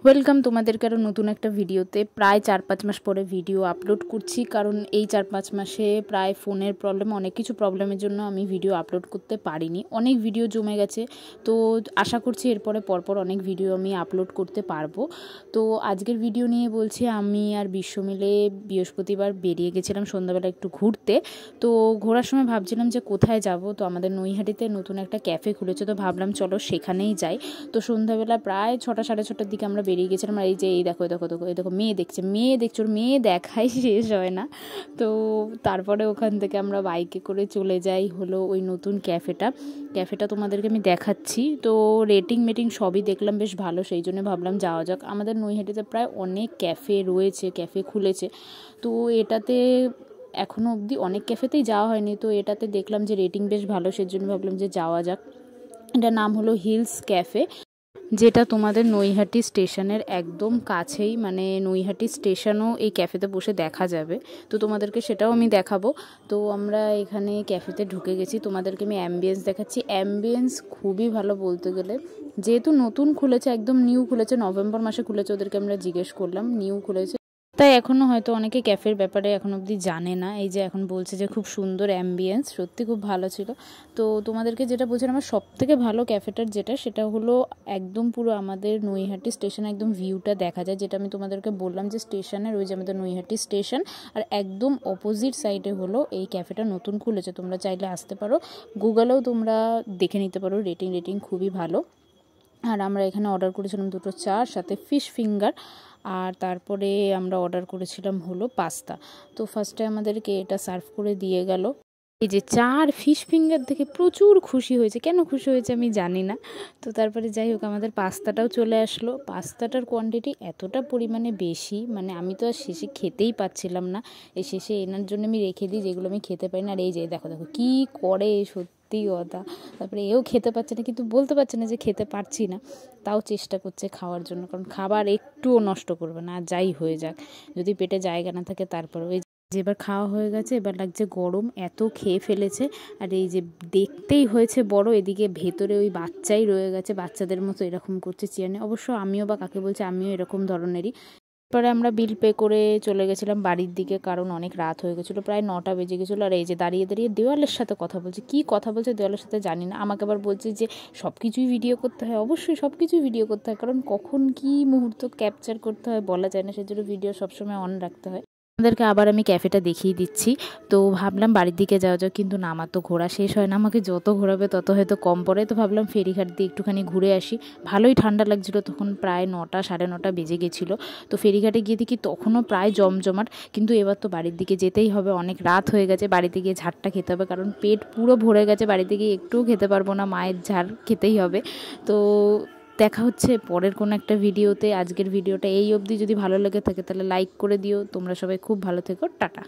Welcome তোমাদেরকে আরও নতুন একটা ভিডিওতে। প্রায় 4-5 মাস পরে ভিডিও আপলোড করছি, কারণ এই 4-5 মাসে প্রায় ফোনের প্রবলেম, অনেক কিছু প্রবলেমের জন্য আমি ভিডিও আপলোড করতে পারিনি। অনেক ভিডিও জমে গেছে, তো আশা করছি এরপরে পরপর অনেক ভিডিও আমি আপলোড করতে পারবো। তো আজকের ভিডিও নিয়ে বলছি, আমি আর বিশ্ব মিলে বৃহস্পতিবার বেরিয়ে গেছিলাম সন্ধ্যাবেলা একটু ঘুরতে। তো ঘোরার সময় ভাবছিলাম যে কোথায় যাব, তো আমাদের নৈহাটিতে নতুন একটা ক্যাফে খুলেছে, তো ভাবলাম চলো সেখানেই যাই। তো সন্ধ্যাবেলা প্রায় 6টা সাড়ে 6টার দিকে আমরা বেরিয়ে গেছিলাম। আর এই যে এই দেখো মেয়ে দেখছো, ওর মেয়ে দেখাই শেষ হয় না। তো তারপরে ওখান থেকে আমরা বাইকে করে চলে যাই হলো ওই নতুন ক্যাফেটা তোমাদেরকে আমি দেখাচ্ছি। তো রেটিং সবই দেখলাম বেশ ভালো, সেই জন্য ভাবলাম যাওয়া যাক। আমাদের নৈহাটিতে প্রায় অনেক ক্যাফে রয়েছে, ক্যাফে খুলেছে, তো এটাতে এখনও অবধি অনেক ক্যাফেতেই যাওয়া হয়নি, তো এটাতে দেখলাম যে রেটিং বেশ ভালো, সেই জন্য ভাবলাম যে যাওয়া যাক। এটার নাম হলো হিলস ক্যাফে, যেটা তোমাদের নৈহাটি স্টেশনের একদম কাছেই, মানে নৈহাটি স্টেশনও এই ক্যাফেতে বসে দেখা যাবে। তো তোমাদেরকে সেটাও আমি দেখাবো। তো আমরা এখানে ক্যাফেতে ঢুকে গেছি, তোমাদেরকে আমি অ্যাম্বিয়েন্স দেখাচ্ছি। অ্যাম্বিয়েন্স খুবই ভালো বলতে গেলে, যেহেতু নতুন খুলেছে, একদম নিউ খুলেছে, নভেম্বর মাসে খুলেছে। ওদেরকে আমরা জিজ্ঞেস করলাম, নিউ খুলেছে, তাই এখনও হয়তো অনেকে ক্যাফের ব্যাপারে এখন অবধি জানে না। এই যে এখন বলছে যে খুব সুন্দর অ্যাম্বিয়েন্স, সত্যি খুব ভালো ছিল। তো তোমাদেরকে যেটা বলছিলাম, আমার সবথেকে ভালো ক্যাফেটার সেটা হলো একদম পুরো আমাদের নৈহাটি স্টেশন একদম ভিউটা দেখা যায়, যেটা আমি তোমাদেরকে বললাম যে স্টেশনের ওই যে আমাদের নৈহাটি স্টেশন, আর একদম অপোজিট সাইডে হলো এই ক্যাফেটা নতুন খুলেছে। তোমরা চাইলে আসতে পারো, গুগলেও তোমরা দেখে নিতে পারো, রেটিং খুবই ভালো। আর আমরা এখানে অর্ডার করেছিলাম 2টো চা, সাথে ফিশ ফিঙ্গার, আর তারপরে আমরা অর্ডার করেছিলাম হলো পাস্তা। তো ফার্স্টে আমাদেরকে এটা সার্ভ করে দিয়ে গেল। এই যে চা আর ফিশ ফিঙ্গার দেখে প্রচুর খুশি হয়েছে, কেন খুশি হয়েছে আমি জানি না। তো তারপরে যাই হোক, আমাদের পাস্তাটাও চলে আসলো। পাস্তাটার কোয়ান্টিটি এতটা পরিমাণে বেশি, মানে আমি তো আর শেষে খেতেই পাচ্ছিলাম না। এই শেষে এনার জন্য আমি রেখে দিই যেগুলো আমি খেতে পারি না। আর এই যে দেখো কি করে, সত্যি কথা। তারপরে এও খেতে পারছে না, কিন্তু বলতে পারছে না যে খেতে পারছি না, তাও চেষ্টা করছে খাওয়ার জন্য, কারণ খাবার একটুও নষ্ট করবে না, আর যাই হয়ে যাক, যদি পেটে জায়গা না থাকে। তারপরে ওই যে এবার খাওয়া হয়ে গেছে, এবার লাগছে গরম, এত খেয়ে ফেলেছে। আর এই যে দেখতেই হয়েছে বড়, এদিকে ভেতরে ওই বাচ্চাই রয়ে গেছে, বাচ্চাদের মতো এরকম করছে চেয়ার নিয়ে। অবশ্য আমিও বা কাকে বলছে, আমিও এরকম ধরনেরই। পরে আমরা বিল পে করে চলে গেছিলাম বাড়ির দিকে, কারণ অনেক রাত হয়ে গেছিলো, প্রায় 9টা বেজে গেছিলো। আর এই যে দাঁড়িয়ে দেওয়ালের সাথে কথা বলছে, কি কথা বলছে দেওয়ালের সাথে জানি না। আমাকে আবার বলছে যে সব কিছুই ভিডিও করতে হয়। অবশ্যই সব কিছুই ভিডিও করতে হয়, কারণ কখন কি মুহূর্ত ক্যাপচার করতে হয় বলা যায় না, সেজন্য ভিডিও সবসময় অন রাখতে হয়। আমাদেরকে আবার আমি ক্যাফেটা দেখিয়ে দিচ্ছি। তো ভাবলাম বাড়ির দিকে যাওয়া যাক, কিন্তু না, আমার তো ঘোরা শেষ হয় না, আমাকে যত ঘোরাবে তত হয়তো কম পড়ে। তো ভাবলাম ফেরিঘাট দিয়ে একটুখানি ঘুরে আসি। ভালোই ঠান্ডা লাগছিলো তখন, প্রায় 9টা সাড়ে 9টা বেজে গেছিলো। তো ফেরিঘাটে গিয়ে দেখি তখনও প্রায় জমজমাট, কিন্তু এবার তো বাড়ির দিকে যেতেই হবে, অনেক রাত হয়ে গেছে। বাড়িতে গিয়ে ঝাড়টা খেতে হবে, কারণ পেট পুরো ভরে গেছে, বাড়িতে গিয়ে একটুও খেতে পারবো না, মায়ের ঝাড় খেতেই হবে। তো দেখা হচ্ছে পরের কোনো একটা ভিডিওতে। আজকের ভিডিওটা এই অবধি, যদি ভালো লেগে থাকে তাহলে লাইক করে দিও। তোমরা সবাই খুব ভালো থেকো, টাটা।